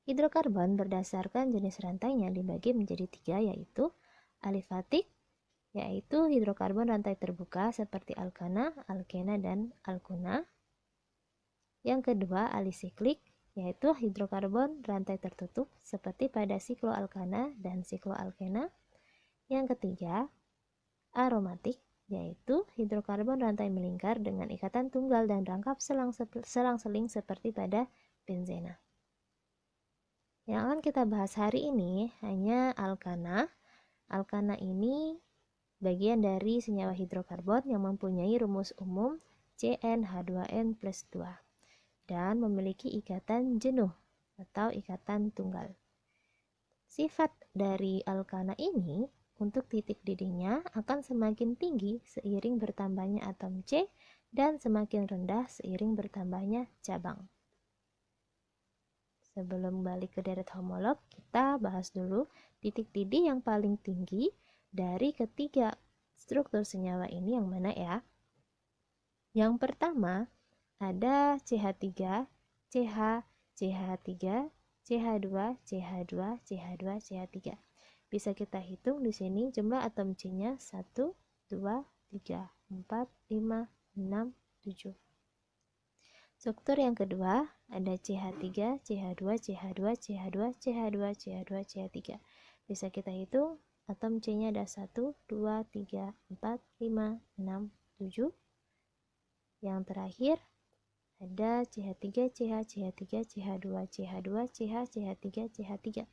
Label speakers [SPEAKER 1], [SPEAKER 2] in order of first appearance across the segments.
[SPEAKER 1] Hidrokarbon berdasarkan jenis rantainya dibagi menjadi 3, yaitu alifatik, yaitu hidrokarbon rantai terbuka seperti alkana, alkena, dan alkuna. Yang kedua, alisiklik, yaitu hidrokarbon rantai tertutup seperti pada sikloalkana dan sikloalkena. Yang ketiga, aromatik, yaitu hidrokarbon rantai melingkar dengan ikatan tunggal dan rangkap selang-seling seperti pada benzena. Yang akan kita bahas hari ini hanya alkana. Alkana ini bagian dari senyawa hidrokarbon yang mempunyai rumus umum CnH2n+2 dan memiliki ikatan jenuh atau ikatan tunggal. Sifat dari alkana ini untuk titik didihnya akan semakin tinggi seiring bertambahnya atom C dan semakin rendah seiring bertambahnya cabang. Sebelum balik ke deret homolog, kita bahas dulu titik didih yang paling tinggi dari ketiga struktur senyawa ini yang mana ya? Yang pertama ada CH3, CH, CH3, CH2, CH2, CH2, CH3. Bisa kita hitung di sini jumlah atom C-nya 1, 2, 3, 4, 5, 6, 7. Struktur yang kedua ada CH3, CH2, CH2, CH2, CH2, CH2, CH3. Bisa kita hitung atom C-nya ada 1, 2, 3, 4, 5, 6, 7. Yang terakhir ada CH3, CH, CH3, CH2, CH2, CH, CH3, CH3.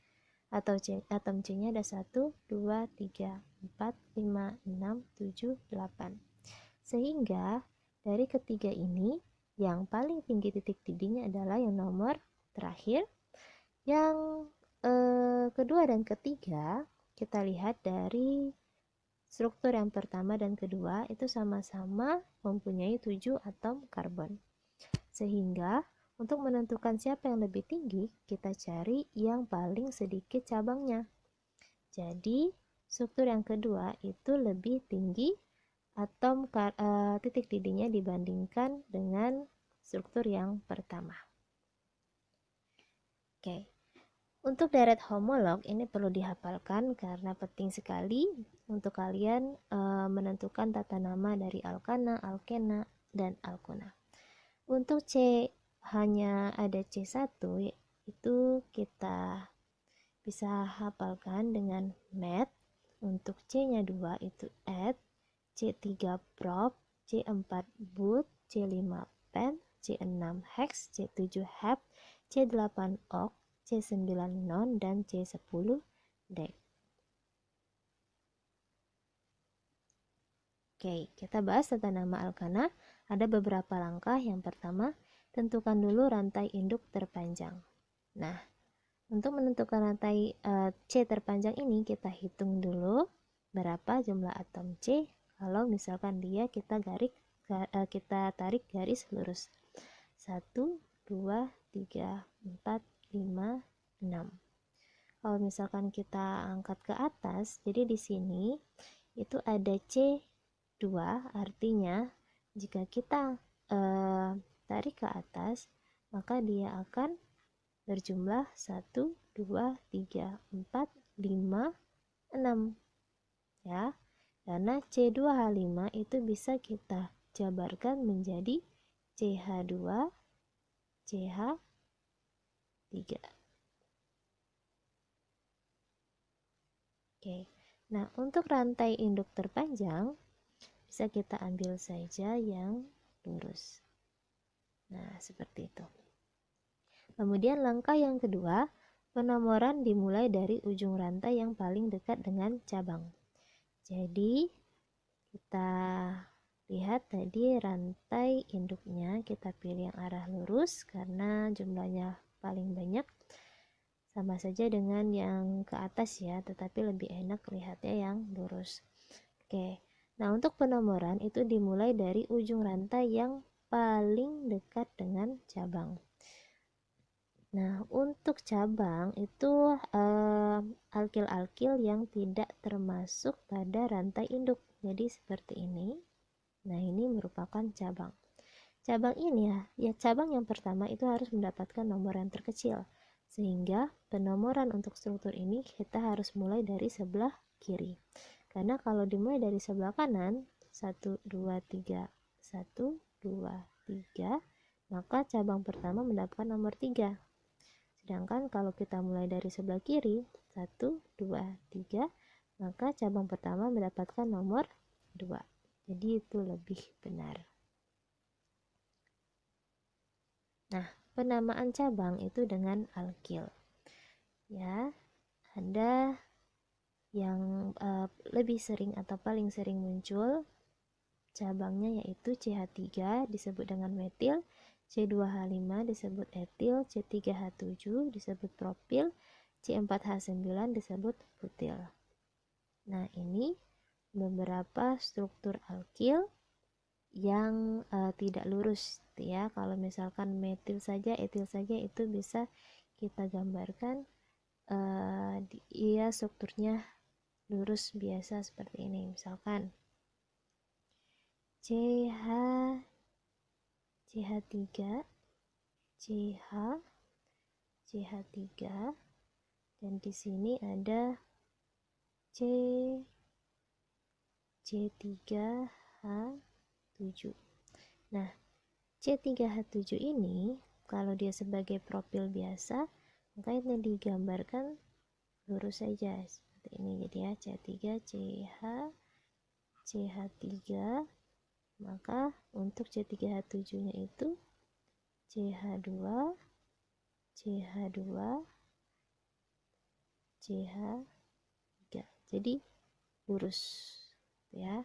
[SPEAKER 1] Atau atom C-nya ada 1, 2, 3, 4, 5, 6, 7, 8. Sehingga dari ketiga ini yang paling tinggi titik didihnya adalah yang nomor terakhir. Yang kedua dan ketiga kita lihat dari struktur yang pertama dan kedua itu sama-sama mempunyai 7 atom karbon. Sehingga untuk menentukan siapa yang lebih tinggi, kita cari yang paling sedikit cabangnya. Jadi, struktur yang kedua itu lebih tinggi atom titik didihnya dibandingkan dengan struktur yang pertama. Oke. Untuk deret homolog ini perlu dihafalkan karena penting sekali untuk kalian menentukan tata nama dari alkana, alkena, dan alkuna. Untuk C hanya ada C1, itu kita bisa hafalkan dengan met. Untuk C-nya 2 itu add, C3 prop, C4 boot, C5 pen, C6 hex, C7 hep, C8 oct, C9 non, dan C10 dec. Oke, kita bahas tata nama alkana. Ada beberapa langkah. Yang pertama, tentukan dulu rantai induk terpanjang. Nah, untuk menentukan rantai C terpanjang ini kita hitung dulu berapa jumlah atom C. Kalau misalkan dia kita tarik garis lurus 1, 2, 3, 4, 5, 6. Kalau misalkan kita angkat ke atas, jadi di sini itu ada C2, artinya jika kita tarik ke atas, maka dia akan berjumlah 1, 2, 3, 4, 5, 6 ya, karena C2H5 itu bisa kita jabarkan menjadi CH2, CH3. Oke, nah untuk rantai induk terpanjang bisa kita ambil saja yang lurus. Nah, seperti itu. Kemudian langkah yang kedua, penomoran dimulai dari ujung rantai yang paling dekat dengan cabang. Jadi, kita lihat tadi rantai induknya kita pilih yang arah lurus karena jumlahnya paling banyak. Sama saja dengan yang ke atas ya, tetapi lebih enak lihatnya yang lurus. Oke. Nah, untuk penomoran itu dimulai dari ujung rantai yang paling dekat dengan cabang. Nah, untuk cabang itu alkil-alkil yang tidak termasuk pada rantai induk. Jadi seperti ini. Nah, ini merupakan cabang. Cabang ini cabang yang pertama itu harus mendapatkan nomor yang terkecil. Sehingga penomoran untuk struktur ini kita harus mulai dari sebelah kiri. Karena kalau dimulai dari sebelah kanan, 1, 2, 3, 1, 2, 3, maka cabang pertama mendapatkan nomor 3. Sedangkan kalau kita mulai dari sebelah kiri, 1, 2, 3, maka cabang pertama mendapatkan nomor 2. Jadi itu lebih benar. Nah, penamaan cabang itu dengan alkil. Ya, ada yang lebih sering atau paling sering muncul cabangnya yaitu CH3 disebut dengan metil, C2H5 disebut etil, C3H7 disebut propil, C4H9 disebut butil. Nah, ini beberapa struktur alkil yang tidak lurus ya. Kalau misalkan metil saja, etil saja itu bisa kita gambarkan ia strukturnya lurus biasa seperti ini. Misalkan CH3 CH CH3 dan di sini ada C3H7. Nah, C3H7 ini kalau dia sebagai propil biasa, maka ini digambarkan lurus saja seperti ini. Jadi ya, CH3, maka untuk C3H7 nya itu CH2, CH2, CH3. Jadi lurus ya.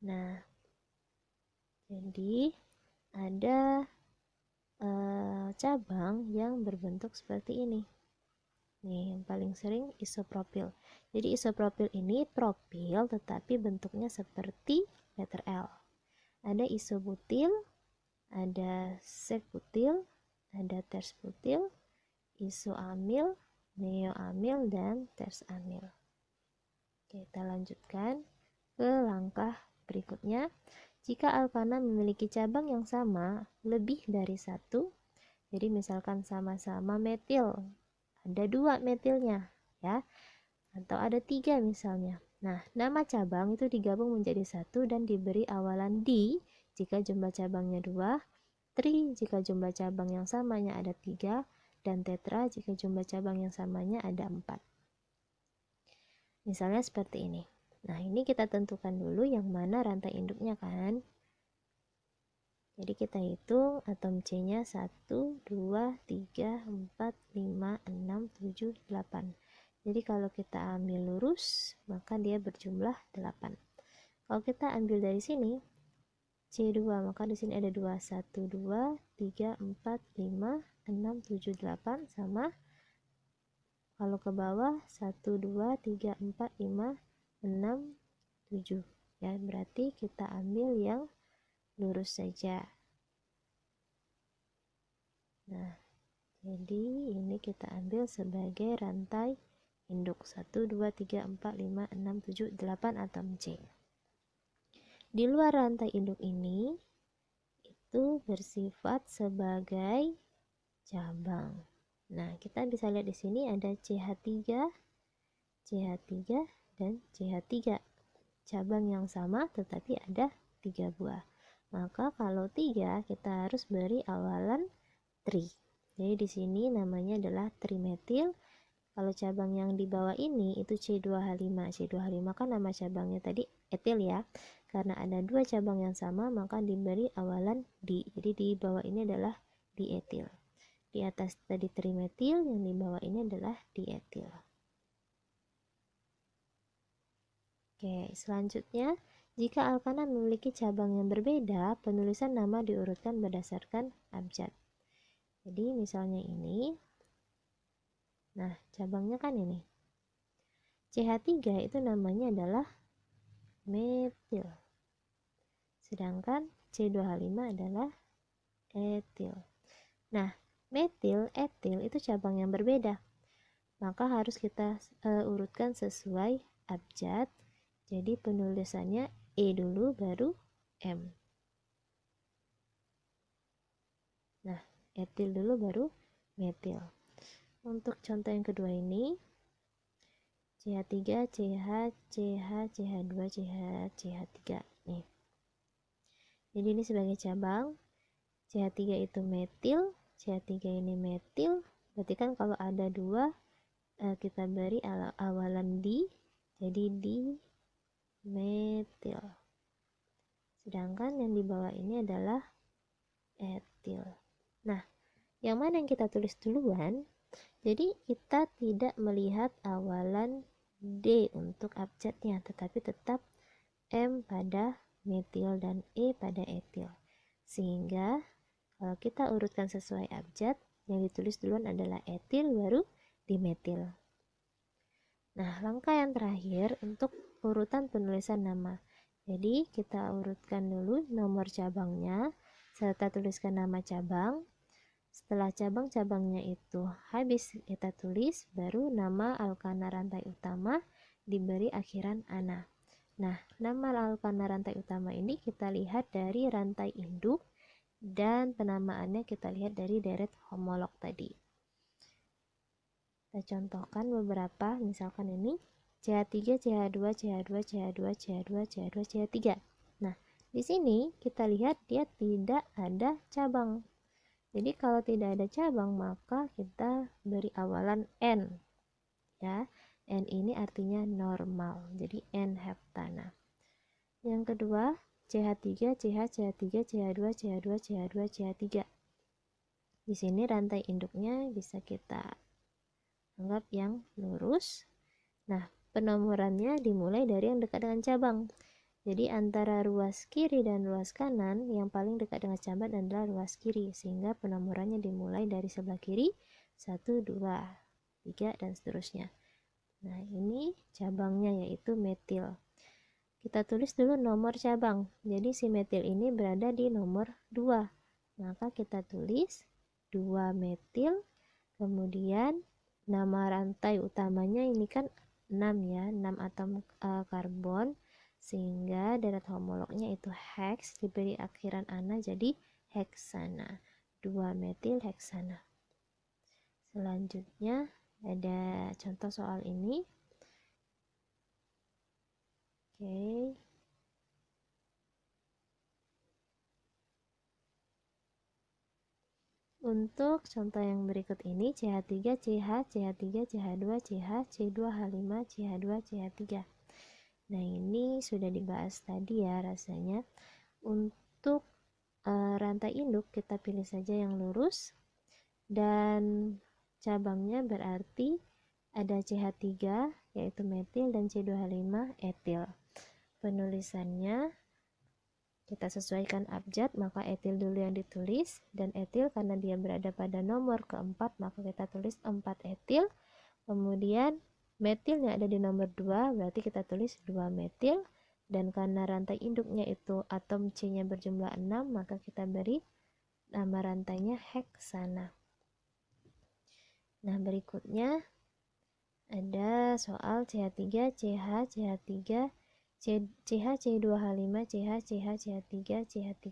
[SPEAKER 1] Nah, jadi ada cabang yang berbentuk seperti ini. Nih, yang paling sering isopropil. Jadi isopropil ini propil tetapi bentuknya seperti letter L. Ada isobutil, ada sekbutil, ada tersbutil, isoamil, neoamil, dan tersamil. Oke, kita lanjutkan ke langkah berikutnya. Jika alkana memiliki cabang yang sama lebih dari satu, jadi misalkan sama-sama metil, ada 2 metilnya ya, atau ada 3 misalnya. Nah, nama cabang itu digabung menjadi satu dan diberi awalan di jika jumlah cabangnya 2, tri jika jumlah cabang yang samanya ada 3, dan tetra jika jumlah cabang yang samanya ada 4. Misalnya seperti ini. Nah, ini kita tentukan dulu yang mana rantai induknya kan. Jadi kita hitung atom C-nya 1, 2, 3, 4, 5, 6, 7, 8. Jadi kalau kita ambil lurus, maka dia berjumlah 8. Kalau kita ambil dari sini, C2, maka di sini ada 2, 1, 2, 3, 4, 5, 6, 7, 8, sama. Kalau ke bawah 1, 2, 3, 4, 5, 6, 7 ya, berarti kita ambil yang lurus saja. Nah, jadi ini kita ambil sebagai rantai induk 1, 2, 3, 4, 5, 6, 7, 8 atom C. Di luar rantai induk ini itu bersifat sebagai cabang. Nah, kita bisa lihat di sini ada CH3, CH3, dan CH3. Cabang yang sama tetapi ada 3 buah. Maka kalau 3 kita harus beri awalan tri. Jadi di sini namanya adalah trimetil. Kalau cabang yang di bawah ini itu C2H5. C2H5 kan nama cabangnya tadi etil ya. Karena ada 2 cabang yang sama maka diberi awalan di. Jadi di bawah ini adalah dietil. Di atas tadi trimetil, yang di bawah ini adalah dietil. Oke, selanjutnya, jika alkana memiliki cabang yang berbeda, penulisan nama diurutkan berdasarkan abjad. Jadi misalnya ini, nah cabangnya kan ini. CH3 itu namanya adalah metil. Sedangkan C2H5 adalah etil. Nah, metil, etil itu cabang yang berbeda. Maka harus kita urutkan sesuai abjad. Jadi penulisannya E dulu baru M. Nah, etil dulu baru metil. untuk contoh yang kedua ini CH3, CH, CH, CH2, CH, CH3 nih. Jadi ini sebagai cabang. CH3 itu metil, CH3 ini metil. Berarti kan kalau ada dua kita beri awalan di, jadi di metil. Sedangkan yang di bawah ini adalah etil. Nah, yang mana yang kita tulis duluan? Jadi kita tidak melihat awalan D untuk abjadnya, tetapi tetap M pada metil dan E pada etil. Sehingga kalau kita urutkan sesuai abjad, yang ditulis duluan adalah etil baru dimetil. Nah, langkah yang terakhir untuk urutan penulisan nama. Jadi kita urutkan dulu nomor cabangnya serta tuliskan nama cabang. Setelah cabang-cabangnya itu habis kita tulis, baru nama alkana rantai utama diberi akhiran ana. Nah, nama alkana rantai utama ini kita lihat dari rantai induk dan penamaannya kita lihat dari deret homolog tadi. Kita contohkan beberapa, misalkan ini CH3, CH2, CH2, CH2, CH2, CH2, CH3. Nah, di sini kita lihat dia tidak ada cabang. Jadi kalau tidak ada cabang maka kita beri awalan N. Ya, N ini artinya normal. Jadi N heptana. Yang kedua, CH3, CH, CH3, CH2, CH2, CH2, CH3. Di sini rantai induknya bisa kita anggap yang lurus. Nah, penomorannya dimulai dari yang dekat dengan cabang. Jadi antara ruas kiri dan ruas kanan, yang paling dekat dengan cabang adalah ruas kiri, sehingga penomorannya dimulai dari sebelah kiri 1, 2, 3 dan seterusnya. Nah, ini cabangnya yaitu metil. Kita tulis dulu nomor cabang. Jadi si metil ini berada di nomor 2. Maka kita tulis 2 metil, kemudian nama rantai utamanya ini kan 6 ya, 6 atom karbon, sehingga deret homolognya itu hex diberi akhiran ana jadi heksana, 2 metil heksana. Selanjutnya ada contoh soal ini. Oke. Untuk contoh yang berikut ini CH3, CH, CH3, CH2, CH, C2H5, CH2, CH3. Nah, ini sudah dibahas tadi ya rasanya. Untuk rantai induk kita pilih saja yang lurus dan cabangnya berarti ada CH3 yaitu metil dan C2H5 etil. Penulisannya kita sesuaikan abjad, maka etil dulu yang ditulis, dan etil karena dia berada pada nomor keempat maka kita tulis 4 etil. Kemudian metilnya ada di nomor 2, berarti kita tulis 2 metil, dan karena rantai induknya itu atom C nya berjumlah 6 maka kita beri nama rantainya heksana. Nah, berikutnya ada soal CH3, CH, CH3, CH, C2H5, CH, CH, CH3, CH3.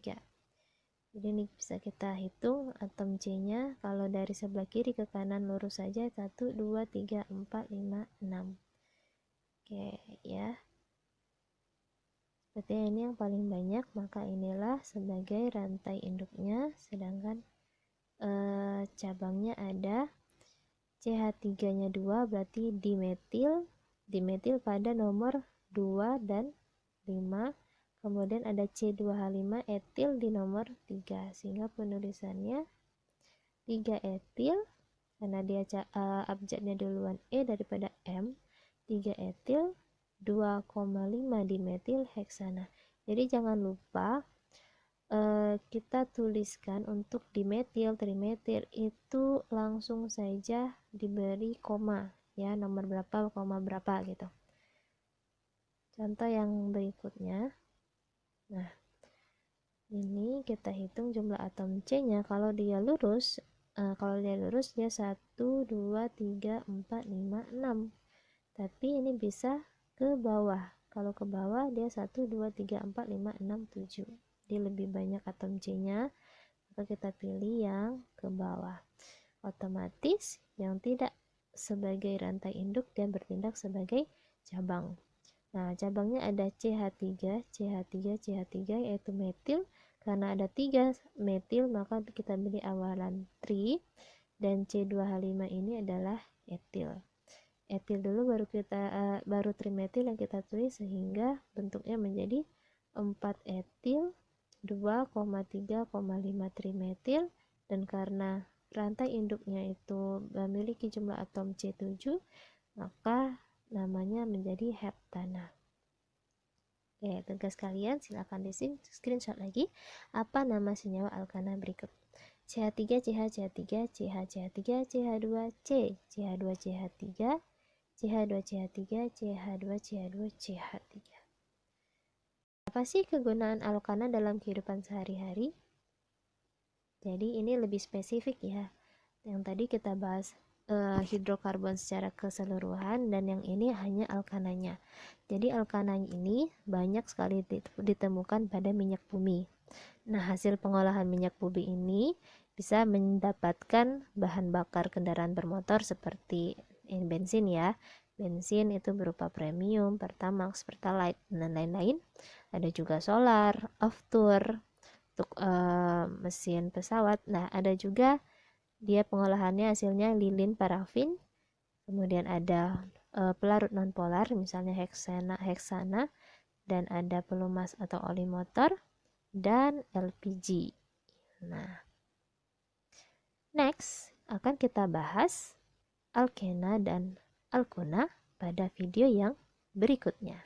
[SPEAKER 1] Jadi ini bisa kita hitung atom C nya. Kalau dari sebelah kiri ke kanan lurus saja 1, 2, 3, 4, 5, 6. Oke ya, sepertinya ini yang paling banyak, maka inilah sebagai rantai induknya. Sedangkan cabangnya ada CH3 nya 2 berarti dimetil, dimetil pada nomor 2 dan 5. Kemudian ada C2H5 etil di nomor 3, sehingga penulisannya 3 etil karena dia abjadnya duluan E daripada M, 3 etil 2,5 dimetil heksana. Jadi jangan lupa kita tuliskan untuk dimetil, trimetil itu langsung saja diberi koma ya, nomor berapa, koma berapa gitu. Contoh yang berikutnya. Nah, ini kita hitung jumlah atom C nya. Kalau dia lurus dia 1, 2, 3, 4, 5, 6. Tapi ini bisa ke bawah. Kalau ke bawah dia 1, 2, 3, 4, 5, 6, 7. Jadi lebih banyak atom C nya, maka kita pilih yang ke bawah. Otomatis yang tidak sebagai rantai induk dia bertindak sebagai cabang. Nah, cabangnya ada CH3, CH3, CH3 yaitu metil. Karena ada 3 metil maka kita beri awalan tri, dan C2H5 ini adalah etil. Etil dulu baru trimetil yang kita tulis sehingga bentuknya menjadi 4 etil 2,3,5 trimetil, dan karena rantai induknya itu memiliki jumlah atom C7 maka namanya menjadi heptana. Oke, tugas kalian silakan di screenshot lagi apa nama senyawa alkana berikut: CH3, CH, CH3, CH, CH3, CH2, C, CH2, CH3, CH2, CH3, CH2, CH2, CH3. Apa sih kegunaan alkana dalam kehidupan sehari-hari? Jadi ini lebih spesifik ya. Yang tadi kita bahas hidrokarbon secara keseluruhan, dan yang ini hanya alkananya. Jadi alkananya ini banyak sekali ditemukan pada minyak bumi. Nah, hasil pengolahan minyak bumi ini bisa mendapatkan bahan bakar kendaraan bermotor seperti bensin ya. Bensin itu berupa premium, pertamax, pertalite, dan lain-lain. Ada juga solar, aftur, untuk mesin pesawat. Nah, ada juga dia pengolahannya hasilnya lilin, parafin, kemudian ada pelarut nonpolar misalnya heksana, dan ada pelumas atau oli motor, dan LPG. Nah, next akan kita bahas alkena dan alkona pada video yang berikutnya.